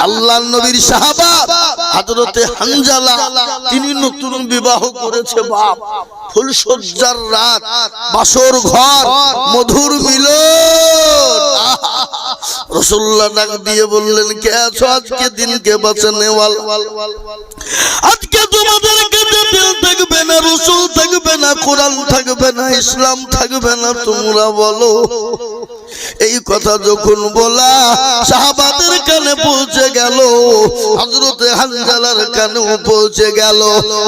আল্লাহর নবীর সাহাবা হযরতে হানজালা, তিনি নতুন বিবাহ করেছে বাপ। ফুলসজ্জার রাত, বাসর ঘর, মধুর মিলন। রাসূলুল্লাহ ডাক দিয়ে বললেন, কে আছো আজকে দিনকে বাঁচানে ওয়ালা? আজকে তোমাদেরকে দিল থাকবে না, রাসূল থাকবে না, কোরআন থাকবে না, ইসলাম থাকবে না, তোমরা বলো। এই কথা যখন বলা সাহাবাদের কানে পৌঁছে গেল, হযরতে হানজালার কানেও পৌঁছে গেল।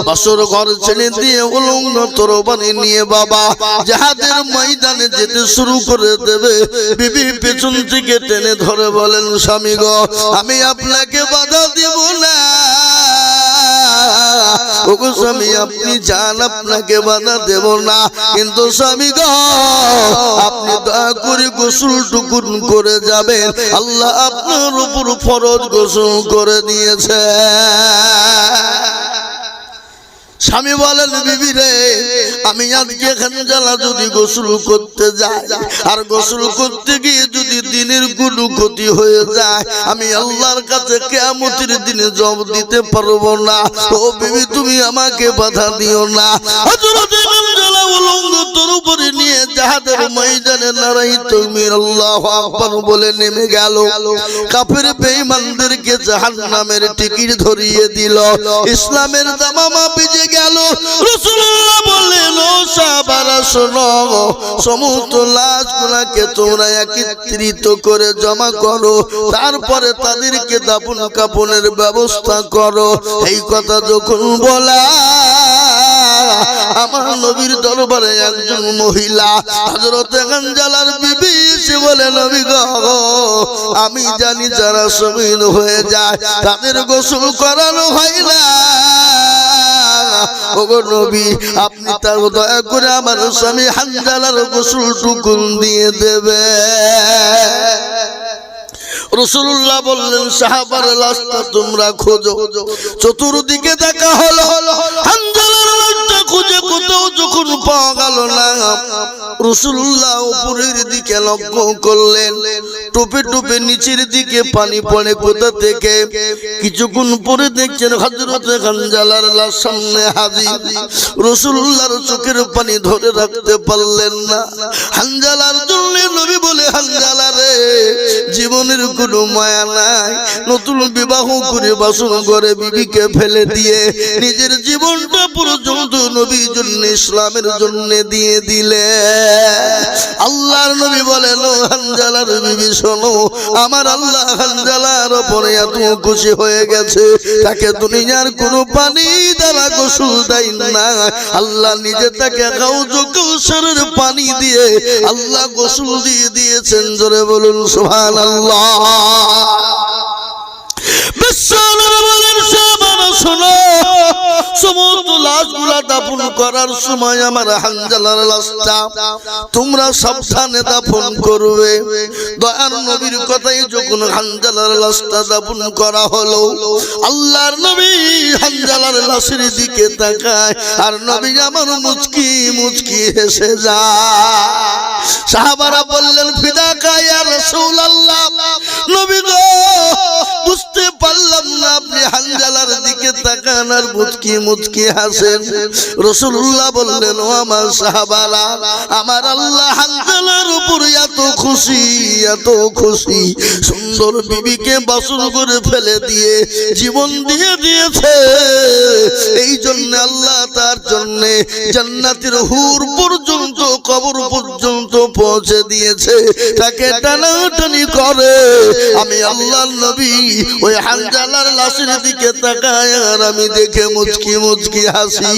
বাসর ঘর ছেড়ে দিয়ে উলঙ্গ তরবারি নিয়ে বাবা জিহাদের ময়দানে যেতে শুরু করে দেবে। বিবি পেছন থেকে টেনে ধরে বলেন, স্বামী গো, আমি আপনাকে বাধা দিব না। ওগো স্বামী, আপনি যান, আপনাকে বাধা দেব না, কিন্তু স্বামী গো, আপনি দয়া করে গোসল টুকুন করে যাবেন। আল্লাহ আপনার উপর ফরজ গোসল করে দিয়েছে। স্বামী বলেন, বিবি রে, আমি আজকে হানজালা যদি গোসল করতে যাই আর গোসল করতে গিয়ে যদি দিনের কোনো ক্ষতি হয়ে যায়, আমি আল্লাহর কাছে কিয়ামতের দিনে জবাব দিতে পারবো না। ও বিবি, তুমি আমাকে বাধা দিও না। হযরত হানজালা উলঙ্গ তরবারি নিয়ে জিহাদের ময়দানে নারায়ে তাকবীর আল্লাহু আকবার বলে নেমে গেল। কাফের বেঈমানদেরকে জাহান্নামের টিকিট ধরিয়ে দিল। ইসলামের দামামা ভিজে গেল। রাসূলুল্লাহ বললেন, ও সাহাবারা শোনো, সমস্ত লাশগুলোকে তোমরা একত্রিত করে জমা করো, তারপরে তাদেরকে দাফন কাফনের ব্যবস্থা করো। এই কথা যখন বলা, আমার নবীর দরবারে একজন মহিলা হযরতে হানজালার বিবি এসে বলে, নবী গো, আমি জানি যারা শহীদ হয়ে যায় তাদের গোসল করানো হয় না। ওগো নবী, আপনি তার দয়া করে আমার স্বামী হানজালার গোসল টুকুন দিয়ে দেবে। রাসূলুল্লাহ বললেন, সাহাবার লাশটা তোমরা খোঁজো। চতুর্দিকে দেখা হলো, হানজালার লাশটা খুঁজে কোথাও যখন পাওয়া গেল না, রাসূলুল্লাহ উপরের দিকে লক্ষ্য করলেন। টোপে টোপে নিচের দিকে পানি পড়ে কোথা থেকে। কিছুক্ষণ পরে দেখছেন হযরতে হানজালার লাশ সামনে হাজির। রাসূলুল্লাহর চোখের পানি ধরে রাখতে পারলেন না। হানজালার জন্য নবী বলে, হানজালা রে, জীবনের কোনো মায়া নাই। নতুন বিবাহ করে বাসন ঘরে বিবিকে ফেলে দিয়ে নিজের জীবনটা পর্যন্ত নবীর জন্য, ইসলামের জন্য দিয়ে দিলে। আল্লাহর নবী বলেন, ও হানজালার বিবি শোনো, আমার আল্লাহ হানজালার উপরে এত খুশি হয়ে গেছে, তাকে দুনিয়ার কোনো পানি দ্বারা গোসল দেয় না। আল্লাহ নিজে তাকে হাউজ কাউসারের পানি দিয়ে আল্লাহ গোসল দিয়ে দিয়েছেন। জোরে বলুন সুবহানাল্লাহ। বিশ্বনবী বলেন, সাহাবারা শোনো, সমস্ত লাশগুলা দাফন করার সময় আমার হানজালার লাশটা তোমরা সাবধানে দাফন করবে। দয়ার নবীর কথাই যখন হানজালার লাশটা দাফন করা হলো, আল্লাহর নবী হানজালার লাশের দিকে তাকায়, আর নবী আমার মুচকি মুচকি হেসে যায়। সাহাবারা বললেন, ফিদাকা ইয়া রাসূলুল্লাহ, নবী গো, বুঝতে পারলাম না আপনি হানজালার দিকে তাকান আর মুচকি মুচকি হাসেন। রাসূলুল্লাহ বললেন, ও আমার সাহাবারা, আমার আল্লাহ হানজালার উপর এত খুশি, এত খুশি, সুন্দর বিবিকে বাসর করে ফেলে দিয়ে জীবন দিয়ে দিয়েছে। এই জন্য আল্লাহ তার জন্য জান্নাতের হুর পর্যন্ত, কবর পর্যন্ত পৌঁছে দিয়েছে। তাকে টানাটানি করে আমি আল্লাহর নবী ওই হানজালার লাশের দিকে তাকায়, আর আমি দেখে মুচকি মুচকি হাসি।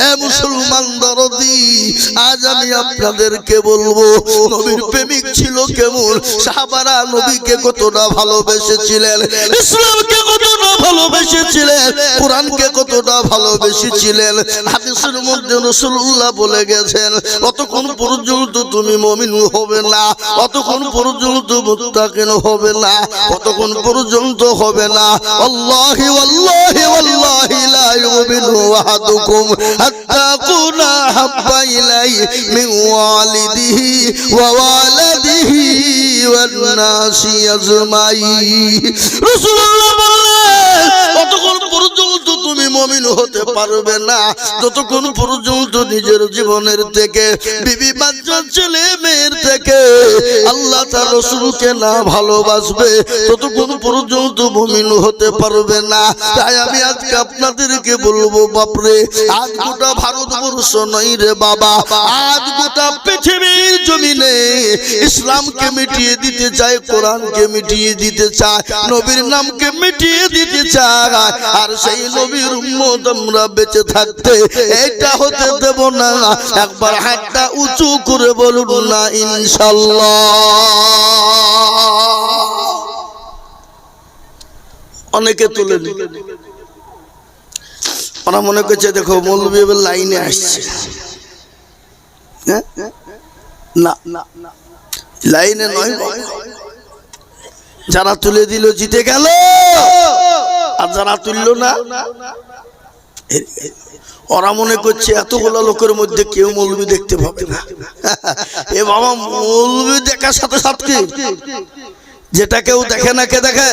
এ মুসলমান দরদি, আজ আমি আপনাদেরকে বলবো নবীর প্রেমিক ছিল কেমন। সাহাবারা নবীকে কতটা ভালোবেসেছিলেন, ইসলামকে কতটা ভালোবেসেছিলেন, কোরআনকে কতটা ভালোবেসেছিলেন। হাদিসের মধ্যে রাসূলুল্লাহ বলে গেছেন, অতক্ষণ পর্যন্ত তুমি মুমিন হবে না, অতক্ষণ পর্যন্ত মুত্তাকিন হবে না, অতক্ষণ পর্যন্ত হবে না। আল্লাহি ওয়াল্লাহি ওয়াল্লাহি লা ইউমিনু আহাদুকুম হাত্তা কুনা হাব্বা ইলাইহি মিন ওয়ালিদিহি ওয়া ওয়ালাদিহি ওয়ান নাসি আজমাইন। রাসূলুল্লাহ বললেন ততক্ষণ পর্যন্ত তুমি মুমিন হতে পারবে না যতক্ষণ পর্যন্ত নিজের জীবনের থেকে, বিবি বাচ্চা ছেলে মেয়ের থেকে আল্লাহ তার রাসূলকে না ভালোবাসবে ততক্ষণ পর্যন্ত মুমিন হতে পারবে না। তাই আমি আজকে আপনাদেরকে বলবো, বাপরে আজ গোটা ভারতবর্ষ নয় রে বাবা, আজ গোটা পৃথিবীর জমিনে ইসলামকে মিটিয়ে দিতে চায়, কোরআনকে মিটিয়ে দিতে চায়, নবীর নামকে মিটিয়ে দিতে চায়। আর সেই নবীর উম্মত আমরা বেঁচে থাকতে এটা হতে দেব না। একবার হাতটা উঁচু করে বলুন না ইনশাআল্লাহ। অনেকে তুলে ওরা মনে করছে দেখো মৌলবী এবার লাইনে আসছে। না, লাইনে নয়, যারা তুলে দিল জিতে গেল, আর যারা তুলল না ওরা মনে করছে এতগুলো লোকের মধ্যে কেউ মৌলবী দেখতে পাবে না। এ বাবা, মৌলবী দেখার সাথে সাথে যেটা কেউ দেখে না কে দেখে,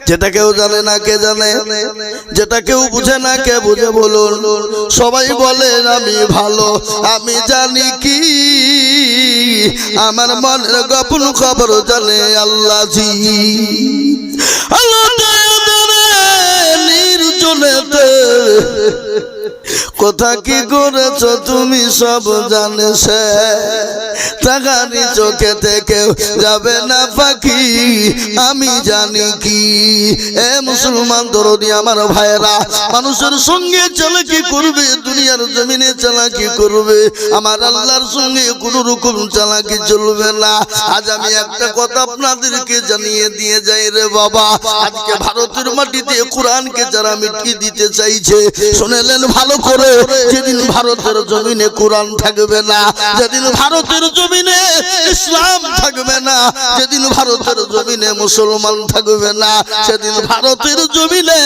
যেটা কেউ জানে না কে জানে, যেটা কেউ বুঝে না কে বুঝে। বলুন, সবাই বলেন আমি ভালো, আমি জানি কি আমার মনের গোপন খবর জানে আল্লাহ জি। আল্লাহ নির্জনেতে কোথা কি করেছ তুমি সব জানে সে, তাকানি চোখে থেকে যাবে না পাখি আমি জানি কি। এ মুসলমান দরদি আমার ভাইরা, মানুষের সঙ্গে চালাকি করবে, দুনিয়ার জমিনে চালাকি করবে, আমার আল্লাহর সঙ্গে কোন রকম চালাকি চলবে না। আজ আমি একটা কথা আপনাদেরকে জানিয়ে দিয়ে যাই রে বাবা, আজকে ভারতের মাটিতে কোরআনকে যারা মিটিয়ে দিতে চাইছে, শুনেলেন ভালো করে, যেদিন ভারতের জমিনে কোরআন থাকবে না, যেদিন ভারতের জমিনে ইসলাম থাকবে না, যেদিন ভারতের জমিনে মুসলমান থাকবে না, সেদিন ভারতের জমিনে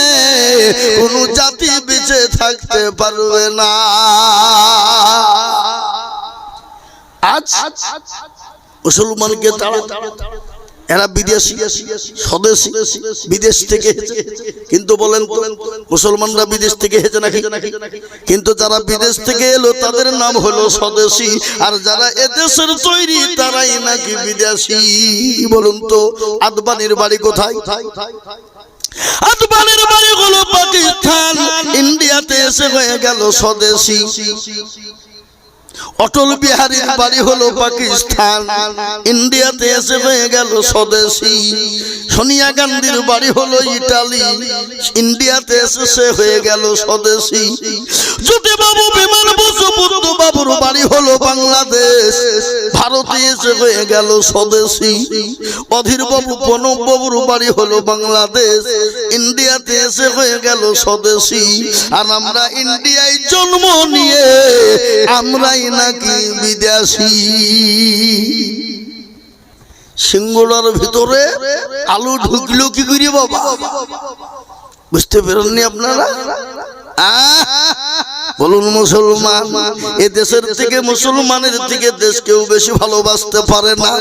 কোন জাতি বেঁচে থাকতে পারবে না। আজ মুসলমানকে তারা এরা বিদেশি স্বদেশী, বিদেশ থেকে, কিন্তু বলেন মুসলমানরা বিদেশ থেকে এসেছে নাকি? কিন্তু যারা বিদেশ থেকে এলো তাদের নাম হলো স্বদেশী, আর যারা এদেশের তৈরি তারাই নাকি বিদেশি। বলুন তো, আদবানির বাড়ি কোথায়? আদবানির বাড়ি হলো পাকিস্তান, ইন্ডিয়াতে এসে হয়ে গেল স্বদেশী। অটল বিহারীর বাড়ি হলো পাকিস্তান, ইন্ডিয়াতে এসে হয়ে গেল স্বদেশী। সোনিয়া গান্ধীর বাড়ি হলো ইটালি, ইন্ডিয়াতে এসে সে হয়ে গেল স্বদেশী। জ্যোতি বাবু বিমান বসু বুদ্ধ বাবুর বাড়ি হলো বাংলাদেশ, ভারতে এসে হয়ে গেল স্বদেশী। অধীর বাবু প্রণব বাবুর বাড়ি হলো বাংলাদেশ, ইন্ডিয়াতে এসে হয়ে গেল স্বদেশী। আর আমরা ইন্ডিয়ায় জন্ম নিয়ে আমরাই নাকি বিদেশি। সিঙ্গুলার ভিতরে আলু ঢুকলো কি করে বাবা? বুঝতে পেরেননি আপনারা? বলুন, মুসলমান এ দেশের থেকে, মুসলমানের থেকে দেশ কেউ বেশি ভালোবাসতে পারে না।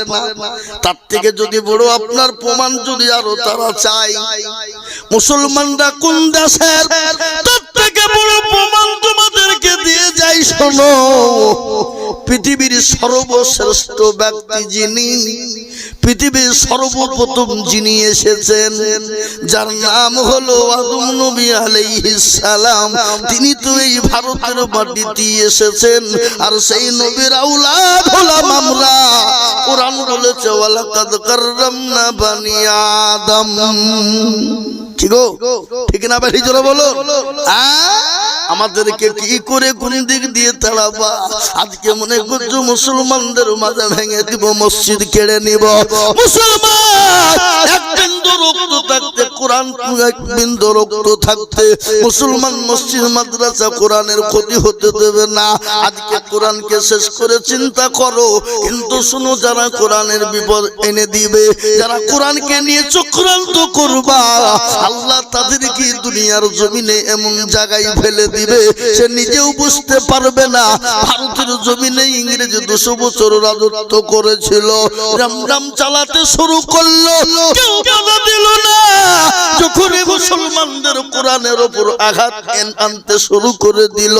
তার থেকে যদি বড় আপনার প্রমাণ যদি আরো তারা চায়, মুসলমানরা কোন দেশের, তার থেকে বড় প্রমাণ তোমাদেরকে দিয়ে যাই। শোনো, পৃথিবীর সর্বশ্রেষ্ঠ ব্যক্তি যিনি, পৃথিবীর সর্বপ্রথম যিনি এসেছেন, যার নাম হলো আদম নবী আলাইহিস সালাম, তিনি তো এই ভারতের মাটিতে এসেছেন। আর সেই নবীর আওলাদ হলাম আমরা। কোরআন বলেছে ওয়ালাকাদ কাররামনা বানি আদম। ঠিক ঠিক না ভাই? জোরে বলো। আমাদেরকে কি করে কোন দিক দিয়ে তাড়াবা? আজকে মনে করছো মুসলমানদের মাজা ভেঙে দিব, মসজিদ কেড়ে নিব। মুসলমান একদিন তো রক্ত থাকতে কোরআন বিন্দু রক্ত থাকতে মুসলমান মসজিদ মাদ্রাসা কোরআনের ক্ষতি হতে দেবে না। আজকে কোরআনকে শেষ করে চিন্তা করো, কিন্তু শুনো, যারা কোরআনের বিপদ এনে দিবে, যারা কোরআনকে নিয়ে চক্রান্ত করবা, আল্লাহ তাদেরকে দুনিয়ার জমিনে এমন জায়গায় ফেলে দিবে সে নিজেও বুঝতে পারবে না। ভারতের জমিনে ইংরেজ 200 বছর রাজত্ব করেছিল, রামরাম চালাতে শুরু করলো, কেউ বাধা দিল না। যখন মুসলমানদের কোরআনের উপর আঘাত আনতে শুরু করে দিল,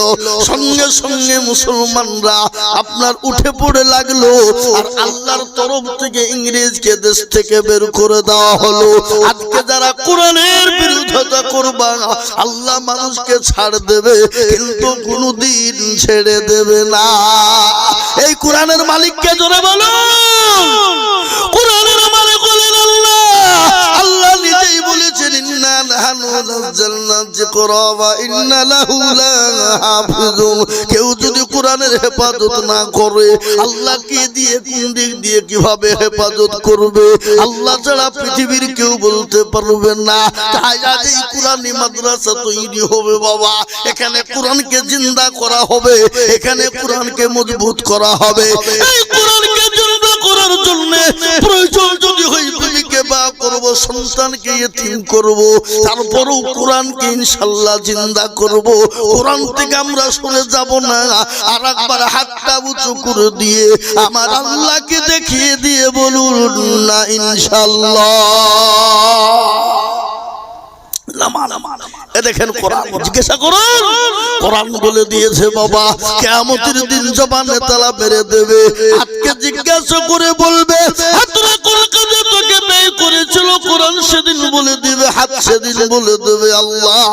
সঙ্গে সঙ্গে মুসলমানরা আপনার উঠে পড়ে লাগলো, আর আল্লাহর তরফ থেকে ইংরেজকে দেশ থেকে বের করে দেওয়া হলো। আজকে যারা কোরআনের বিরোধিতা করবা, আল্লাহ মানুষকে ছাড় দেবে, কিন্তু কোনদিন ছেড়ে দেবে না। এই কোরআনের মালিককে জোরে বলো, কোরআনের মালিক হলেন আল্লাহ। আল্লাহ নিজেই বলেছেন, ইন্না নাহনু নাযালনা যিকরা ওয়া ইন্না লাহু লাহাফিজুন। কেউ যদি কোরআনের হেফাজত না করে, আল্লাহ কে দিয়ে, কোন দিক দিয়ে, কিভাবে হেফাজত করবে? আল্লাহ ছাড়া পৃথিবীর কেউ বলতে পারবে না। তাই আজ এই কোরআনি মাদ্রাসা তৈরি হবে বাবা, এখানে কোরআনকে জিন্দা করা হবে, এখানে কোরআনকে মজবুত করা হবে। এই কোরআনকে জিন্দা করার জন্য প্রয়োজন যদি হয় বিবিকে বা করব, সন্তানকে ইতিম করব, তারপরেও কোরআনকে ইনশাআল্লাহ জিন্দা করব। কোরআন থেকে আমরা সরে যাব না। আর একবার হাতটা উঁচু করে দিয়ে আমার আল্লাহকে দেখিয়ে দিয়ে বলুন না ইনশাআল্লাহ। দেখেন কোরআন, জিজ্ঞাসা করুন, কোরআন বলে দিয়েছে বাবা কিয়ামতের দিন জবানে তালা মেরে দেবে। আজকে জিজ্ঞাসা করে বলবে, হাতরা কোন কাজে তোকে ব্যয় করেছিল? কোরআন সেদিন বলে দিবে, হাত সেদিন বলে দেবে আল্লাহ।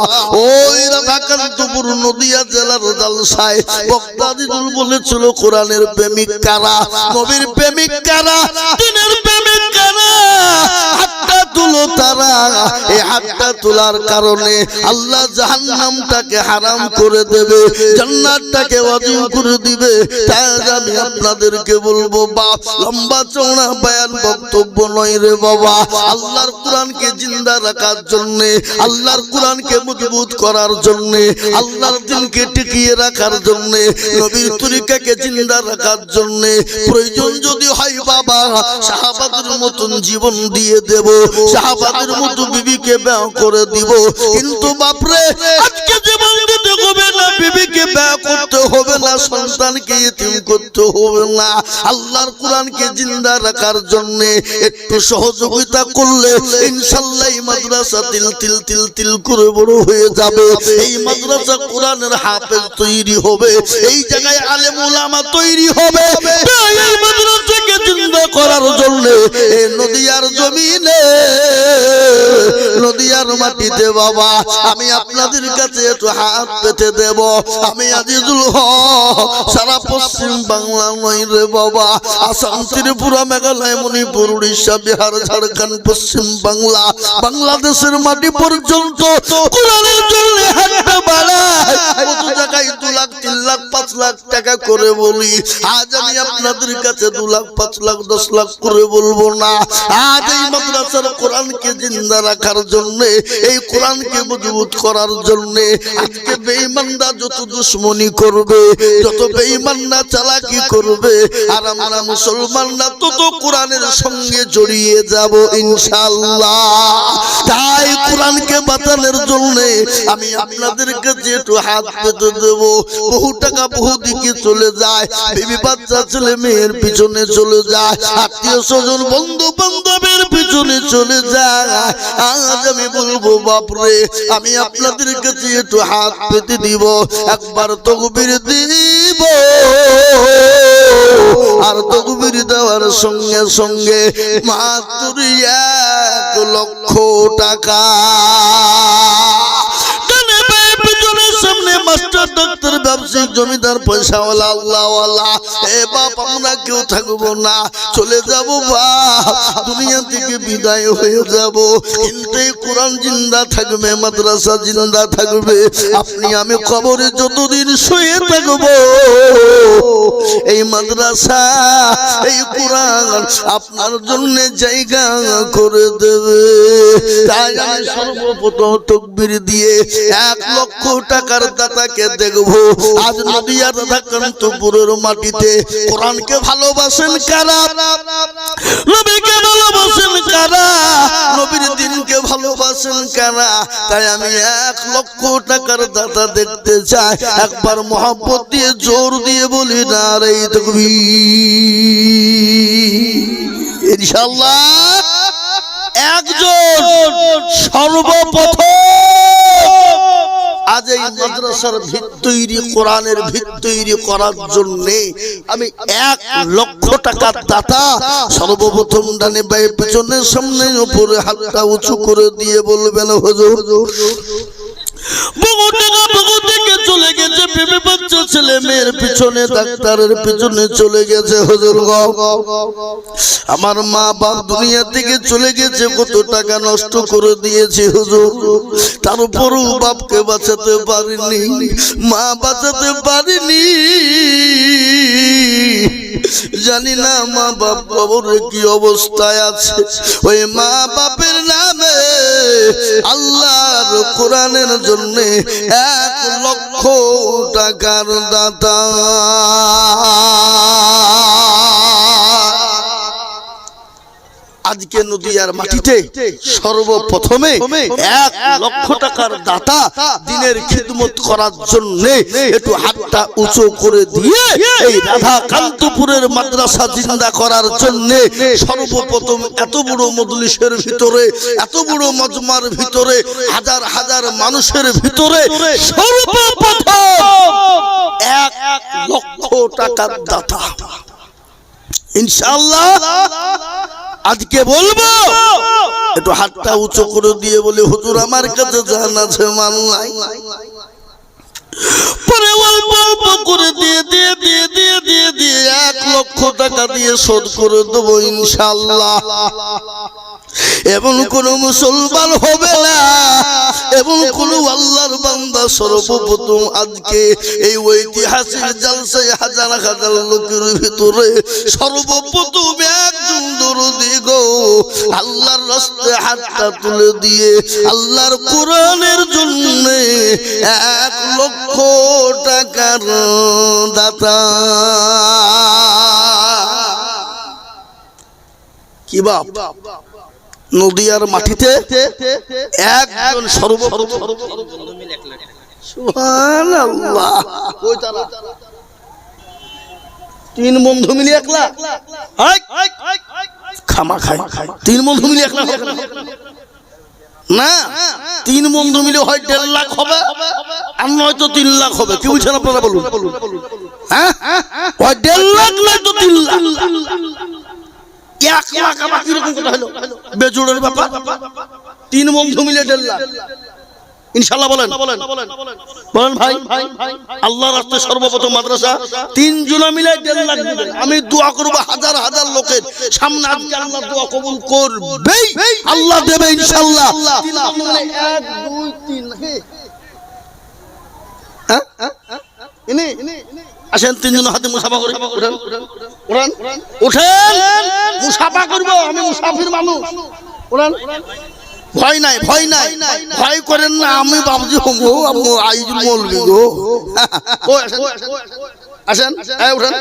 ওই রাধাকান্তপুর নদিয়া জেলার জালসায় বক্তাদিদুল বলেছিল, কোরআনের প্রেমিক কারা, নবীর প্রেমিক কারা, দিনের প্রেমিক কারা? হাতটা তুলো তারা। এই হাতটা তোলার কারণে আল্লাহ জাহান্নামটাকে হারাম করে দেবে, জান্নাতটাকে ওয়াজিব করে দিবে। তাই আমি আপনাদেরকে বলবো, বাপ লম্বা চওড়া বয়ান বক্তব্য নয় রে বাবা, আল্লাহর কোরআনকে জিন্দা রাখার জন্য, আল্লাহর কোরআনকে মজবুত করার জন্য, আল্লাহর দ্বীনকে টিকিয়ে রাখার জন্য, নবীর তরিকাকে জিন্দা রাখার জন্য প্রয়োজন যদি হয় বাবা, সাহাবাদের মতন জীবন দিয়ে দেব, সাহাবাদের মতো বিবিকে বিয়ে করে দিব। কিন্তু বাপরে আজকে জীবন দিতে হবে না, বিবিকে বিয়ে করতে হবে না, সন্তানকে ইতিম করতে হবে না। আল্লাহর কোরআনকে জিন্দা রাখার জন্য একটু সহযোগিতা করলে ইনশাআল্লাহ এই মাদ্রাসা তিল তিল তিল তিল করে বড় হয়ে যাবে। এই মাদ্রাসা কোরআনের হাফেজ তৈরি হবে, এই জায়গায় আলেম উলামা তৈরি হবে। এই মাদ্রাসাকে জিন্দা করার জন্য এই নদিয়ার জমিনে, নদিয়ার মাটিতে বাবা আমি আপনাদের কাছে একটু হাত পেতে দেব। আমি আজিজুল হক সারা পশ্চিম বাংলা নয় রে বাবা, আসাম, ত্রিপুরা, মেঘালয়, মণিপুর, উড়িষ্যা, বিহার, ঝাড়খণ্ড, পশ্চিম বাংলা, বাংলাদেশের মাটি পর্যন্ত কোরআনের জন্য হাতটা বাড়ায়। কত জায়গায় 2 লাখ 3 লাখ 5 লাখ টাকা করে বলি, আজ আমি আপনাদের কাছে 2 লাখ 5 লাখ 10 লাখ করে বলবো না। আজ এই মাদ্রাসার কোরআনকে জিন্দা রাখার জন্য, এই কোরআনকে মজবুত করার জন্য আজকে বেঈমানরা যত দুশমনি করবে, যত বেঈমানরা চালাকি করবে, আর আমরা মুসলমানরা তত কোরআনের সঙ্গে জড়িয়ে যাব ইনশাআল্লাহ। তাই কোরআনকে বাঁচানোর জন্য আমি আপনাদের কাছে একটু হাত পেতে দেব। বহু টাকা বহু দিকে চলে যায়, বিবি বাচ্চা ছেলে মেয়ের পিছনে চলে যায়, আত্মীয় স্বজন বন্ধু বান্ধবের পিছনে চলে যায়। আজ আমি বলবো বাপরে, আমি আপনাদের কাছে একটু হাত পেতে দিব, একবার তাকবীর দিব, আর তাকবীর দেওয়ার সঙ্গে সঙ্গে মাত্র 1 লক্ষ টাকা। সামনে মাস্টার ডাক্তার ব্যবসায়িক জমিদার পয়সাওয়ালা আল্লাহওয়ালা, এ বাপ আমরা কেউ থাকবো না, চলে যাব বাপ, দুনিয়া থেকে বিদায় হয়ে যাব, কিন্তু এই কোরআন জিন্দা থাকবে, মাদ্রাসা জিন্দা থাকবে। আপনি আমি কবরে যতদিন শুয়ে থাকবো, এই মাদ্রাসা এই কোরআন আপনার জন্য জায়গা করে দেবে। তাই আমি সর্বপ্রথম তাকবীর দিয়ে 1 লক্ষ টাকার দাতাকে দেখবো। আজ নদিয়ার রাধাকান্তপুরের মাটিতে কোরআনকে ভালোবাসেন কারা, নবীকে ভালোবাসেন কারা, নবীর দ্বীনকে ভালোবাসেন কারা। তাই আমি 1 লক্ষ টাকার দাতা দেখতে চাই। একবার মহব্বত দিয়ে জোর দিয়ে বলি নারে তাকবীর। ইনশাআল্লাহ একজন সর্বপ্রথম আজ এই মাদ্রাসার ভিত তৈরি, কোরআনের ভিত তৈরি করার জন্য আমি 1 লক্ষ টাকার দাতা সর্বপ্রথম ডানে বাই পিছনে সামনে উপরে হাতটা উঁচু করে দিয়ে বলবেন হুজুর বহু টাকা বহু থেকে চলে গেছে, বেবি বাচ্চা ছেলে মেয়ের পিছনে, ডাক্তারের পিছনে চলে গেছে হুজুর গো। আমার মা বাপ দুনিয়া থেকে চলে গেছে, কত টাকা নষ্ট করে দিয়েছে হুজুর, তার উপরও বাপকে বাঁচাতে পারিনি, মা বাঁচাতে পারিনি। জানি না মা বাপ কবরে কি অবস্থায় আছে। ওই মা বাপের নামে আল্লাহর কোরআনের জন্য 1 লক্ষ টাকার দাতা আজকে নদিয়ার মাটিতে সর্বপ্রথমে 1 লক্ষ টাকার দাতা দ্বীনের খিদমত করার জন্য একটু হাতটা উঁচু করে দিয়ে এই রাধাকান্তপুরের মাদ্রাসা জিন্দা করার জন্য সর্বপ্রথম এত বড় মজলিসের ভিতরে, এত বড় মজমার ভিতরে, হাজার হাজার মানুষের ভিতরে সর্বপ্রথম 1 লক্ষ টাকার দাতা ইনশাআল্লাহ আজকে বলবো। একটু হাতটা উঁচু করে দিয়ে বলে হুজুর আমার কাছে জান আছে মান নাই, পরে অল্প অল্প করে দিয়ে দিয়ে দিয়ে দিয়ে দিয়ে দিয়ে 1 লক্ষ টাকা দিয়ে শোধ করে দেবো ইনশাআল্লাহ। এমন কোন মুসলমান হবে না, এমন কোন আল্লাহর বান্দা সর্বপ্রথম আজকে এই ঐতিহাসিক জলসায় হাজার হাজার লোকের ভিতরে সর্বপ্রথম একজন দরদি গো আল্লাহর রাস্তায় হাতটা তুলে দিয়ে আল্লাহর কোরআনের জন্য 1 লক্ষ টাকার দাতা। কি বাপ নদিয়ার মাটিতে একজন সর্বপ্রথম সুবহানাল্লাহ, ওই তারা 3 বন্ধু মিলে 1 লাখ খামা খায়, 3 বন্ধু মিলে 1 লাখ না, 3 বন্ধু মিলে হয় 1.5 লাখ হবে, আর নয়তো 3 লাখ হবে। কি বুঝছেন আপনারা বলুন? হ্যাঁ হয় 1.5 লাখ নয়তো 3 লাখ। 1 লাখ আবার কিরকম কথা হলো? বেজোড়ের ব্যাপার। 3 বন্ধু মিলে 1.5 লাখ ইনশাআল্লাহ বলেন বলেন ভাই। আল্লাহর রাস্তায় সর্বপ্রথম মাদ্রাসা 3 জন মিলে 1.5 লাখ দিবেন। আমি দোয়া করব হাজার হাজার লোকের সামনে, আজকে আল্লাহ দোয়া কবুল করবে, আল্লাহ দেবে ইনশাআল্লাহ। 1 2 3 হ্যাঁ ইনি আসেন 3 জন হাতে মুসাফা করে উঠেন উঠেন উঠেন, মুসাফা করব, আমি মুসাফির মানুষ। উঠেন, ভয় নাই ভয় নাই, ভয় করেন না, আমি বাবজি হমো আমো আইজুল মৌলভী গো। ও আসেন আসেন, এই উঠেন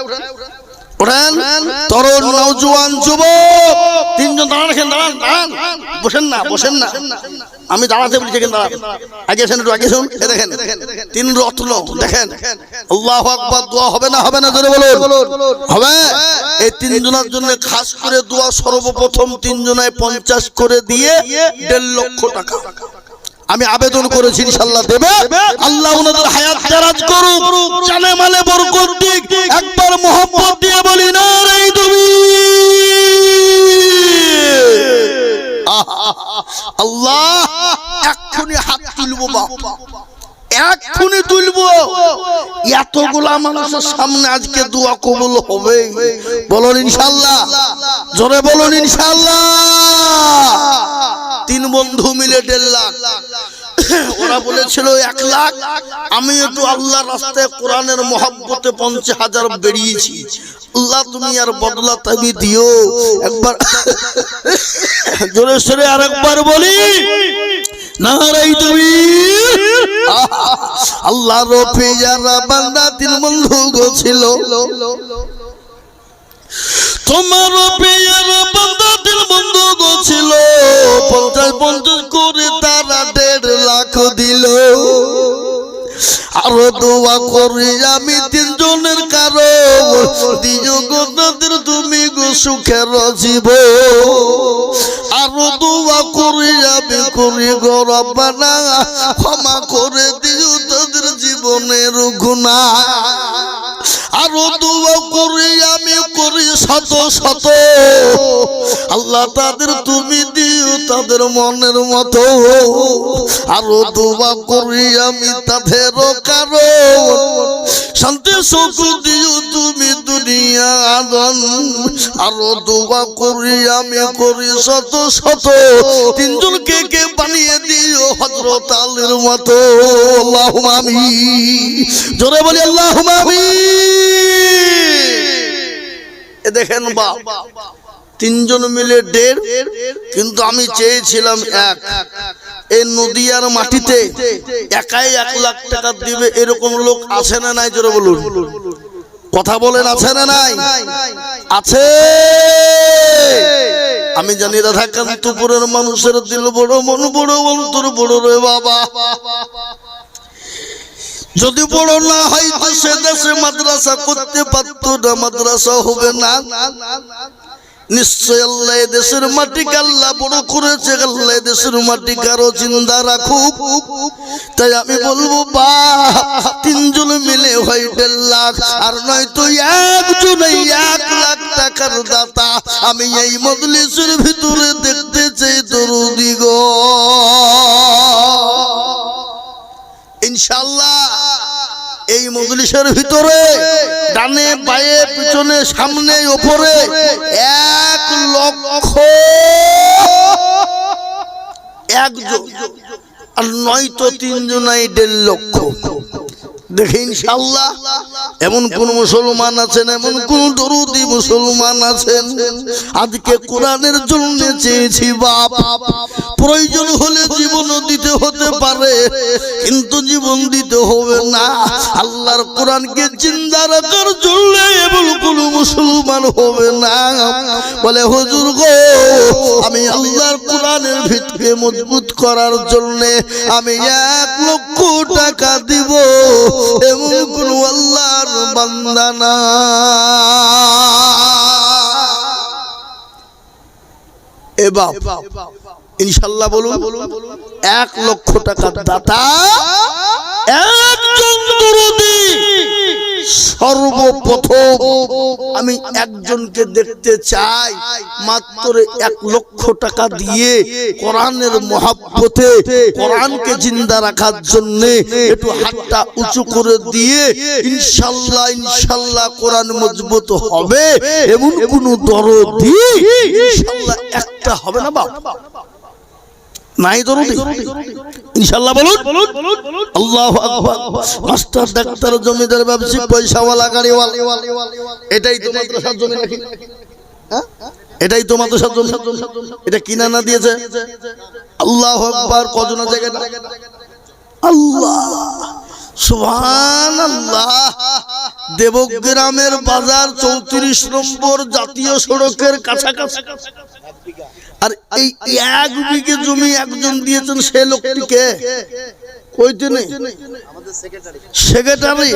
উঠেন, তরুণ নওজোয়ান যুবক 3 জন দাঁড়ান, এখানে দাঁড়ান দাঁড়ান, বসেন না বসেন না, আমি দাঁড়াতে বলছি এখানে দাঁড়ান, আগে আসেন একটু আগে শুন। এ দেখেন 3 রত্ন দেখেন, আল্লাহু আকবার। দোয়া হবে না হবে না জোরে বলুন? হবে। এই 3 জনের জন্য খাস করে দোয়া সর্বপ্রথম 3 জনায় 50 করে দিয়ে 1.5 লক্ষ টাকা আমি আবেদন করেছি, ইনশাআল্লাহ দেবে। আল্লাহ ওনাদের হায়াত দারাজ করুক, জানে মালে বরকত দিক। একবার মোহাম্মদ দিয়ে বলি না রে তুমি আল্লাহ। এক্ষুনি হাত তুলবো বাপ, এক্ষুনি তুলবো। এতগুলা মানুষের সামনে আজকে দোয়া কবুল হবে, বলুন ইনশাআল্লাহ, জোরে বলুন ইনশাআল্লাহ। 3 বন্ধু মিলে 1.5 লাখ, ওরা বলেছিল 1 লাখ। আমি একটু আল্লাহর রাস্তায় কোরআনের মহব্বতে 50,000 বেরিয়েছি। আল্লাহ তুমি আর বদলা তুমি দিও। একবার জোরে সরে আরেকবার বলি নারাই তুমি। আল্লাহর পেয়ারা বান্দা 3 বন্ধু গো ছিল, তোমার পেয়ারা বান্দা 3 বন্ধু গো ছিল। 50 করে তারা 1.5 লাখ দিল। আরো দোয়া করি আমি 3 জনের কারো দিও গো তাদের তুমি গো সুখের জীবন। আরো দোয়া করি আমি করি গো রব্বানা ক্ষমা করে দিও তাদের জীবনের গুনাহ। আরো দোয়া করি আমি করি শত শত, আল্লাহ তাদের তুমি দিও তাদের মনের মতো। আরো দোয়া করি আমি তাদের কারো শান্তি সুখ দিও তুমি দুনিয়া আদন। আরো দোয়া করি আমি করি শত শত, 3 জনকে কে বানিয়ে দিও হযরত আলীর মতো। আল্লাহুম্মা আমিন, জোরে বলি আল্লাহুম্মা আমিন। এ দেখেন বাপ, 3 জন মিলে 1.5, কিন্তু আমি চেয়েছিলাম 1। এই নদিয়ার মাটিতে একাই 1 লাখ টাকা দিবে এরকম লোক আছে না নাই? জোরে বলুন, কথা বলেন, আছে না নাই? আছে। আমি জানি রাধাকান্তপুরের মানুষের দিল বড়, মন বড়, অন্তর বড় রে বাবা। যদি বড় না হয় তো সে দেশে মাদ্রাসা করতে পারতো না, মাদ্রাসা হবে না। নিশ্চয় আল্লাহ দেশের মাটিকে আল্লাহ বড় করেছে, আল্লাহ দেশের মাটিকে আরো জিন্দা রাখুক। তাই আমি বলবো বা 3 জন মিলে হয় 1.5 লাখ, আর নয়তো একজনই 1 লাখ টাকার দাতা আমি এই মজলিসের ভিতরে দেখতে চাই। দরুদি গো ইনশাআল্লাহ এই মজলিসের ভিতরে ডানে বায়ে পিছনে সামনে উপরে 1 লক্ষ একজন, আর নয়তো 3 জনাই 1.5 লক্ষ। দেখে ইনশাআল্লাহ এমন কোন মুসলমান আছেন, এমন কোন দরুদি মুসলমান আছেন আজকে কোরআনের জন্য চেয়েছি বাপ। প্রয়োজন হলে জীবন দিতে হতে পারে, কিন্তু জীবন দিতে হবে না। আল্লাহর কোরআনকে জিন্দা রাখার জন্য এমন কোন মুসলমান হবে না বলে হুজুর গো আমি আল্লাহর কোরআনের ভিতকে মজবুত করার জন্য আমি 1 লক্ষ টাকা দিব, এমন কোন আল্লাহর বান্দা না। এ বাপ ইনশাআল্লাহ বলুন 1 লক্ষ টাকার দাতা একজন দরুদি। সর্বপ্রথম আমি একজনকে দেখতে চাই মাত্র 1 লক্ষ টাকা দিয়ে কোরআনের মহব্বতে কোরআনকে জিন্দা রাখার জন্য একটু হাতটা উঁচু করে দিয়ে ইনশাআল্লাহ ইনশাআল্লাহ কোরআন মজবুত হবে, এমন কোন দরদি ইনশাআল্লাহ একটা হবে না বাপ? নাই দরদি ইনশাআল্লাহ বলুন আল্লাহু আকবার। মাস্টার ডাক্তার জমিদার ব্যবসায়ী পয়সাওয়ালা গাড়িওয়ালা, এটাই তো মাদ্রাসার জমি নাকি? হ্যাঁ এটাই তো মাদ্রাসার জমি। এটা কিনা না দিয়েছে? আল্লাহু আকবার। কজনের জায়গাটা? আল্লাহ সুবহানাল্লাহ। দেবগ্রামের বাজার 34 নম্বর জাতীয় সড়কের কাছাকাছি। আর এই 1 বিঘে জমি একজন দিয়েছেন, সে লোকটিকে কইতে নেই সেক্রেটারি।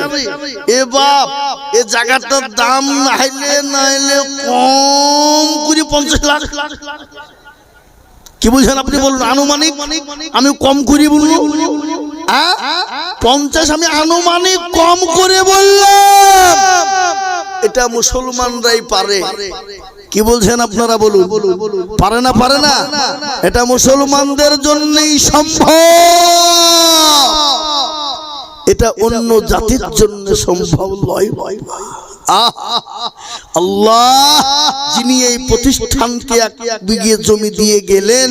এ বাপ এ জায়গাটার দাম নাইলে কম করে 50 লাখ। কি বুঝেন আপনি বলুন? আনুমানিক আমি কম করে বলবো 50, আমি আনুমানিক কম করে বললাম। এটা মুসলমানরাই পারে। কি বলছেন আপনারা বলুন? পারে না? পারে না? এটা মুসলমানদের জন্যই সম্ভব। এটা অন্য জাতির জন্য সম্ভব নয়। আল্লাহ যিনি এই প্রতিষ্ঠানকে এক বিঘে জমি দিয়ে গেলেন,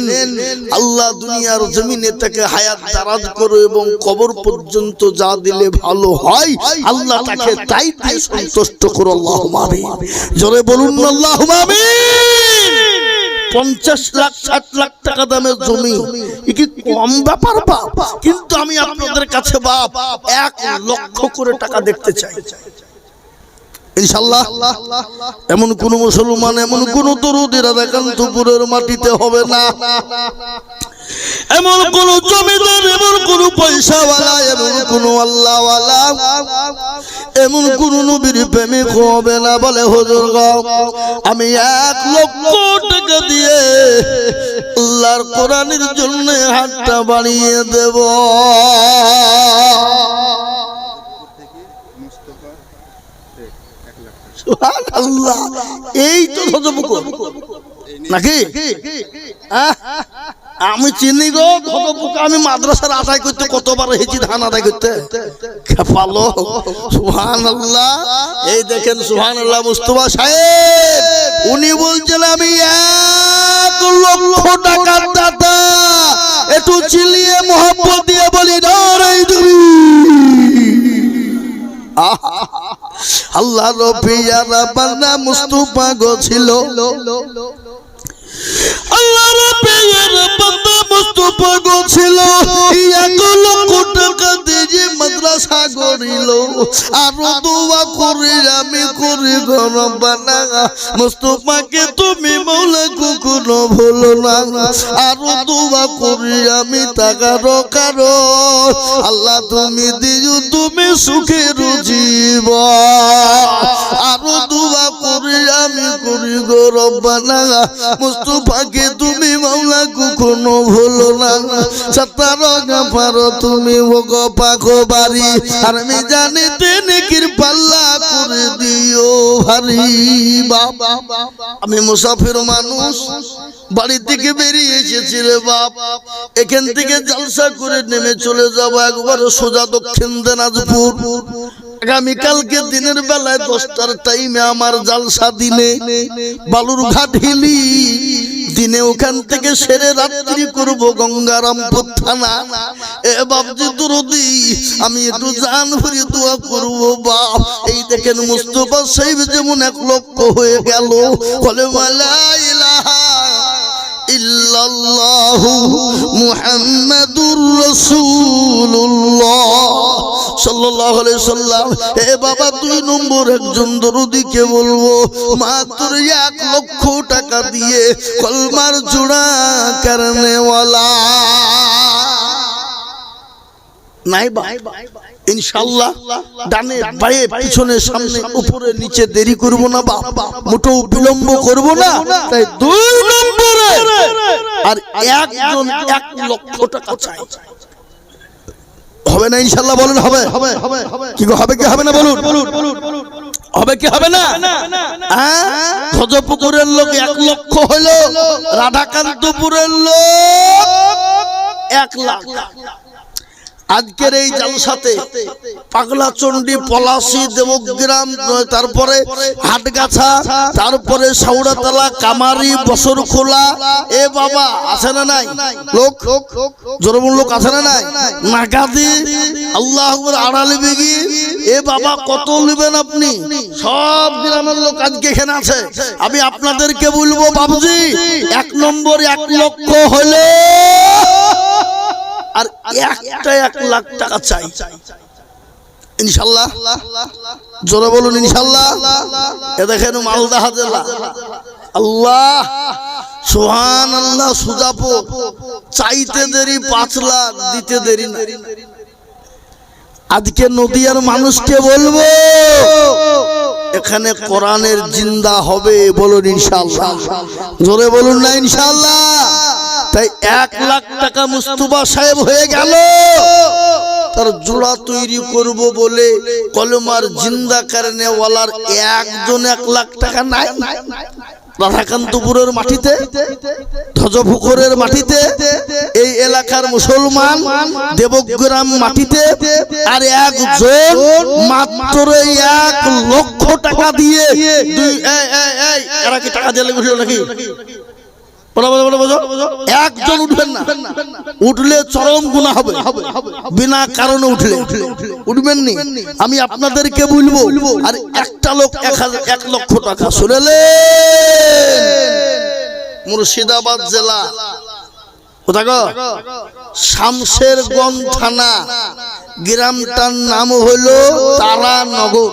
আল্লাহ দুনিয়ার জমিনে তাকে হায়াত দারাজ করো এবং কবর পর্যন্ত যা দিলে ভালো হয় আল্লাহ তাকে তাই দিয়ে সন্তুষ্ট করো। আল্লাহুম্মা আমিন। জোরে বলুন আল্লাহুম্মা আমিন। 50 লাখ 60 লাখ টাকা দামের জমি কি কম ব্যাপার বাপ? কিন্তু আমি আপনাদের কাছে বাপ 1 লক্ষ করে টাকা দেখতে চাই ইনশাআল্লাহ। এমন কোন মুসলমান, এমন কোন দরুদের একান্তপুরের মাটিতে হবে না, এমন কোন জমিদার, এমন কোন পয়সাওয়ালা, এমন কোন আল্লাহওয়ালা, এমন কোন নবীর প্রেমিক হবে না বলে হুজুর গো আমি 1 লক্ষ টাকা দিয়ে আল্লাহর কোরআনের জন্য হাতটা বাড়িয়ে দেব। সুবহানাল্লাহ। এই তো ধজপুকুর নাকি? আমি চিনি গো ধজপুকুর। আমি মাদ্রাসার আদায় করতে কতবার হেঁচি ধান আদায় করতে খেপালো। সুবহানাল্লাহ। এই দেখেন সুবহানাল্লাহ মুস্তাফা সাহেব উনি বলছেন আমি 1 লক্ষ টাকার দাতা। একটু চিলিয়ে মোহাম্মত দিয়ে বলি নারে আল্লাহ রবিয়ারা বান্দা মুস্তাফা গো ছিল, আল্লাহ রবিয়ারা বান্দা মুস্তাফা গো ছিল। 1 লক্ষ টাকা দিয়ে মাদ্রাসা গড়িল। আর দোয়া করি আমি করি গো রব্বানা মুস্তাফাকে তুমি মওলা কখনো ভুলো না। আর দোয়া করি আমি তাকার কারো আল্লাহ তুমি দিও তুমি সুখের জীবন। আর দোয়া করি আমি করি গো রব্বানা মুস্তাফাকে তুমি মওলা কখনো ভুলো না। সাতার গাফার তুমি ওগো পাখো বাড়ি আর আমি জানি নেকির পাল্লা করে দিও ভারী। বাবা আমি মুসাফির মানুষ, বাড়ি থেকে বেরিয়ে এসেছি রে বাপ। এখান থেকে জলসা করে নেমে চলে যাব একবার সোজা দক্ষিণ দিনাজপুর। আগামীকালকে দিনের বেলায় 10টার টাইমে আমার জলসা দিনে বালুরঘাট হিলি। দিনে ওখান থেকে সেরে রাত্রি করব গঙ্গারামপুর থানা। এ বাপজি দরদি আমি একটু জান ভরে দোয়া করব বাপ। এই দেখেন মুস্তাফা সাহেব যেমন 1 লক্ষ হয়ে গেল। বলে লা ইলাহা ইল্লাল্লাহু মুহাম্মাদুর রাসূলুল্লাহ সাল্লাল্লাহু আলাইহি সাল্লাম। এ বাবা 2 নম্বর একজন দরদিকে বলবো মাত্র 1 লক্ষ টাকা দিয়ে কলমার জোড়া করনে ওয়ালা নাই বা ইনশাআল্লাহ। ডানে বায়ে পিছনে সামনে উপরে নিচে দেরি করব না বাপ, মোটেও বিলম্ব করব না। তাই 2 নম্বরে আর একজন 1 লক্ষ টাকা চাই। হবে না ইনশাআল্লাহ? বলুন হবে কি গো? হবে কি হবে না বলুন? হবে কি হবে না? হ্যাঁ ধজপুকুরের লোক 1 লক্ষ হলো, রাধাকান্তপুরের লোক 1 লাখ। আজকের এই জলসাতে পাগলাচন্ডী, পলাশী, দেবগ্রাম, তারপরে হাটগাছা, তারপরে সাউড়াতলা, কামারি, বসরখোলা, এ বাবা আছে না নাই লোক? জোরবন লোক আছে না নাই? নাগাদি, আল্লাহ আকবার, আড়ালি বিঘি, এ বাবা কত নেবেন আপনি? সব গ্রামের লোক আজকে এখানে আছে। আমি আপনাদেরকে বলবো বাবুজি 1 নম্বর 1 লক্ষ হলে আর একটা 1 লাখ টাকা চাই ইনশাআল্লাহ। জোরে বলুন ইনশাআল্লাহ। এ দেখেন মালদা জেলা। আল্লাহ সুবহানাল্লাহ। সুজাপুর চাইতে দেরি 5 লাখ, দিতে দেরি না। আজকে নদিয়ার মানুষকে বলবো এখানে কোরআনের জিন্দা হবে, বলুন ইনশাআল্লাহ। জোরে বলুন না ইনশাআল্লাহ। তাই 1 লাখ টাকা মুস্তাফা সাহেব হয়ে গেল। তার জোড়া তৈরি করব বলে কলমার জিন্দা করনে ওয়ালার একজন 1 লাখ টাকা নাই। রাধাকান্তপুরের মাটিতে, ধ্বজপুকুরের মাটিতে, এই এলাকার মুসলমান দেবগ্রাম মাটিতে, আর একজন মাত্র 1 লক্ষ টাকা দিয়ে এরা কি টাকা দিয়ে লেগে নাকি? একজন উঠবেন না, উঠলে চরম গুনাহ হবে। বিনা কারণে উঠলে উঠবেন নি। আমি আপনাদেরকে বলবো, আর একটা লোক 1 লক্ষ টাকা শুনেলে মুর্শিদাবাদ জেলা কোথা গো? শামশেরগঞ্জ থানা, গ্রামটার নাম হলো তারানগর।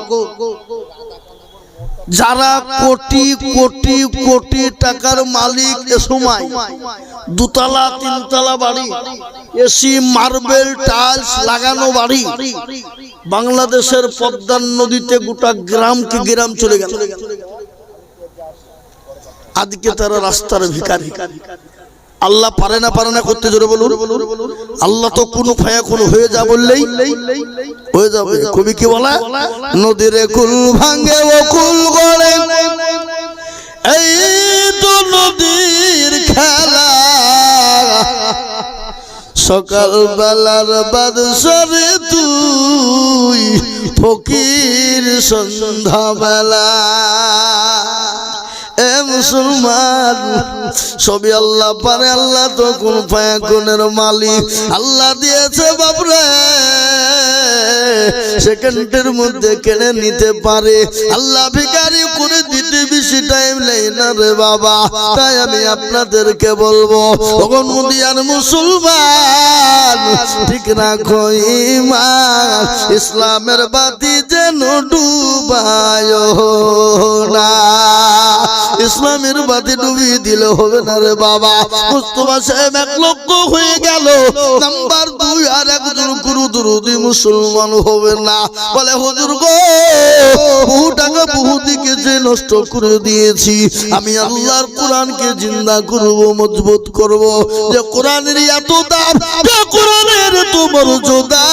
যারা কোটি কোটি কোটি টাকার মালিক, এ সময় 2 তলা 3 তলা বাড়ি, এসি মার্বেল টাইলস লাগানো বাড়ি, বাংলাদেশের পদ্মার নদীতে গোটা গ্রামকে গ্রাম চলে গেল। আজকে তারা রাস্তার ভিখারি। আল্লাহ পারে না করতে, জোরে বলুন। আল্লাহ তো কোন ফায়া কোন হয়ে যা বললেই হয়ে যাবে। কবি কি বলে? নদীর কুল ভাঙে ও কুল গড়ে, এই তো নদীর খেলা, সকাল বেলার বাদশারে তুই ফকির সন্ধ্যা বেলা। এ মুসলমান, সবই আল্লাহ পারে, আল্লাহ তো কোন পায়া কোনের মালিক। আল্লাহ দিয়েছে বাপরে, সেকেন্ডের মধ্যে কেড়ে নিতে পারে। আল্লাহ ভিখারি করে দিতে বেশি টাইম নেই না রে বাবা। তাই আমি আপনাদেরকে বলবো, ওগো মুদিয়ান মুসলমান, ঠিক রাখো ঈমান, ইসলামের বাতি যেন ডুবায় না। ইসলামের বাতি ডুবিয়ে দিলে হবে না রে বাবা। মুস্তাফা সাহেব 1 লক্ষ হয়ে গেল, নাম্বার 2 আর একজন গুরু দুরুদি মুসলমান হবে না। বলে হুজুর গো, বহু টাকা বহু দিকে যে নষ্ট করে দিয়েছি, আমি আল্লাহর কোরআনকে জিন্দা করব, মজবুত করব। যে কোরআনের এত দাম, যে কোরআনের এত মর্যাদা,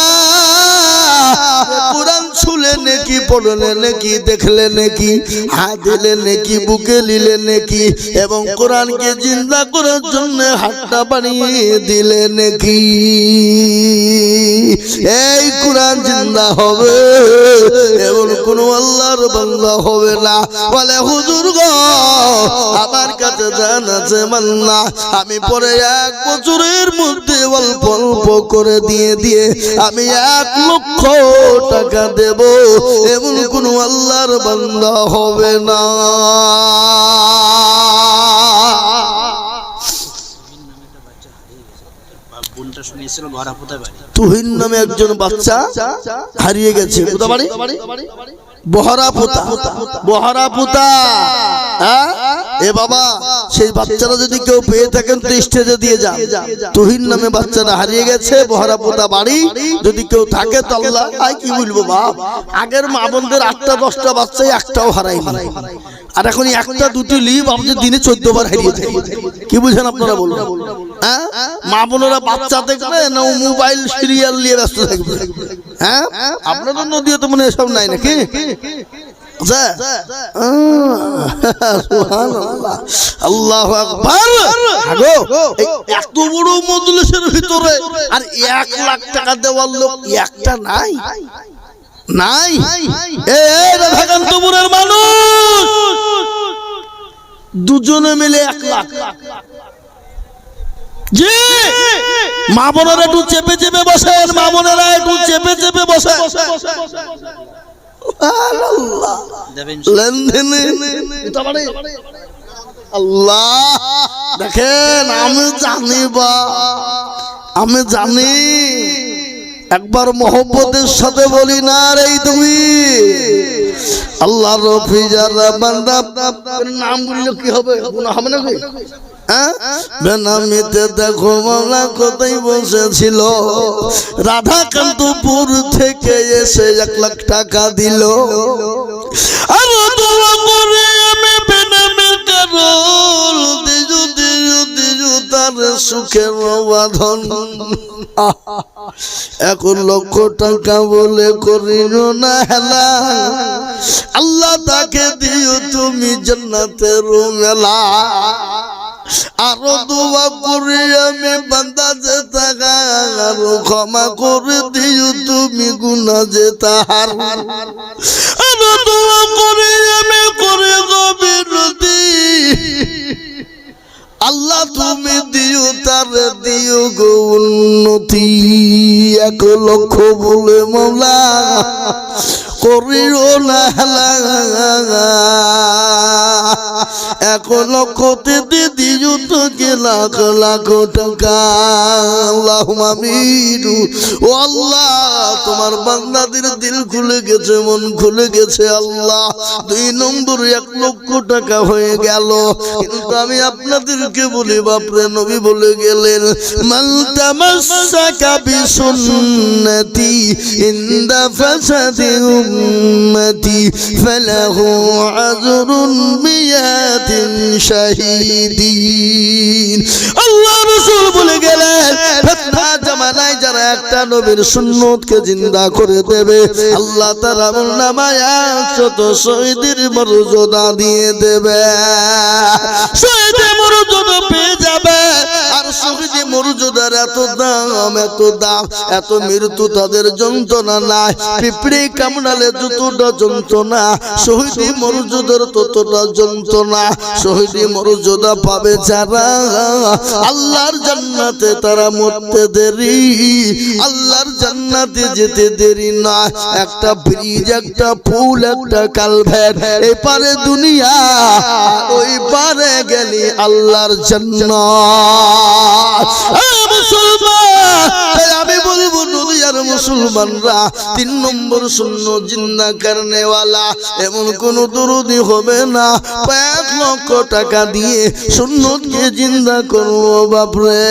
কোরআন ছুলে নাকি, পড়লে নাকি, দেখলে নাকি, হাত দিলে নাকি, বুকে নিলে নাকি, এবং কোরআনকে জিন্দা করার জন্য হাতটা বানিয়ে দিলে নাকি। এই কোরআন জিন্দা হবে, এমন কোন আল্লাহর বান্দা হবে না। বলে হুজুর গো, আমার কাছে জান আছে মাল্লা, আমি পরে 1 বছরের মধ্যে অল্প অল্প করে দিয়ে আমি 1 লক্ষ টাকা দেব, এমন কোন আল্লাহর বান্দা হবে না। তুহিন নামে একজন বাচ্চা হারিয়ে গেছে। কোথা বাড়ি? বহরাপুতা। বহরাপুতা। এ বাবা, সেই বাচ্চারা যদি কেউ পেয়ে থাকেন তো স্টেজে দিয়ে যান। তুহিন নামে বাচ্চারা হারিয়ে গেছে, বহরাপুতা বাড়ি। যদি কেউ থাকে তো আল্লাহ কি বলবো বাপ, আগের মা বোনদের 8টা 10টা বাচ্চাই একটাও হারায়নি, আর এখন 1টা 2টি লিভ আমাদের দিনে 14 বার হারিয়ে যায়। কি বুঝেন আপনারা বলুন? মা বোনেরা বাচ্চা দেখবে না মোবাইল সিরিয়াল নিয়ে ব্যস্ত থাকবে? আপনাদের নদীও তো মনে হয় সব নাই নাকি? আল্লাহু আকবার। এত বড় মজলিসের ভিতরে আর 1 লাখ টাকা দেওয়ার লোক একটা নাই। নাই। এই রাধাকান্তপুরের মানুষ দুজনে মিলে 1 লাখ। জি, মা বোনেরা একটু চেপে চেপে বসেন, মা বোনেরা একটু চেপে চেপে বসেন। আল্লাহ দেখেন, আমি জানি একবার মোহব্বতের সাথে বলি না রে তুমি আল্লাহ রফি যারা বান্দা নাম বললে কি হবে? গুনাহ হবে নাকি? বেনামিতে দেখো মাওলা কোথায় বসেছিল, রাধাকান্তপুর থেকে এসে 1 লাখ টাকা দিল। আর দোয়া করে আমি বেনামি কারণ দিজু দিজু দিজু তার সুখের বাঁধন। এখন লক্ষ টাকা বলে করিল না হেলা, আল্লাহ তাকে দিও তুমি জান্নাতের মেলা। আরো দোয়া করি আমি বান্দা যে তাহার, আরো ক্ষমা করে দিও তুমি গুনাহ যে তাহার। আরো দোয়া করি আমি করে গবিরতি, আল্লাহ তুমি দিও তার দিও গো উন্নতি। 1 লক্ষ বলে মওলা করিও না হেলা, 1 লক্ষতে দিও তোকে লাখ লাখ টাকা। আল্লাহুম্মা আমিন। ও আল্লাহ তোমার বান্দাদের দিল খুলে গেছে, মন খুলে গেছে আল্লাহ। 2 নম্বর 1 লক্ষ টাকা হয়ে গেল, কিন্তু আমি আপনাদেরকে বলি বাপরে নবী বলে গেলেন মান তামাসসাকা বিসুন্নতি ইনদা ফাসাদি উম্মতি ফালাহু আজরুন মিয়াতিন শাহীদিন। আল্লাহ রাসূল বলে গেলেন ফিতনা জামানায় যারা একটা নবীর সুন্নতকে জিন্দা করে দেবে আল্লাহ তাআলা আমলনামায় 100 শহীদের মর্যাদা দিয়ে দেবে। শহীদের মর্যাদা পেয়ে যাবে। আর শহীদের মর্যাদার এত দাম, এত দাম, এত মৃত্যু তাদের যন্ত্রণা নাই। পিঁপড়ে কামড়ালে যতটা যন্ত্রণা, শহীদের মর্যাদার ততটা যন্ত্রণা। শহীদের মর্যাদা পাবে যারা আল্লাহর জান্নাতে তারা মরতে দেরি, আল্লাহর জান্নাতে যেতে দেরি না। একটা ব্রিজ, একটা পুল, একটা কালভার্ট, এপারে দুনিয়া ওই পারে গেলি আল্লাহর জান্নাত। মুসলমান আমি বলবো দুনিয়ার মুসলমানরা 3 নম্বর সুন্নত জিন্দা করনে ওয়ালা এমন কোন দরুদি হবে না 1 লক্ষ টাকা দিয়ে সুন্নতকে জিন্দা করবো বাপরে।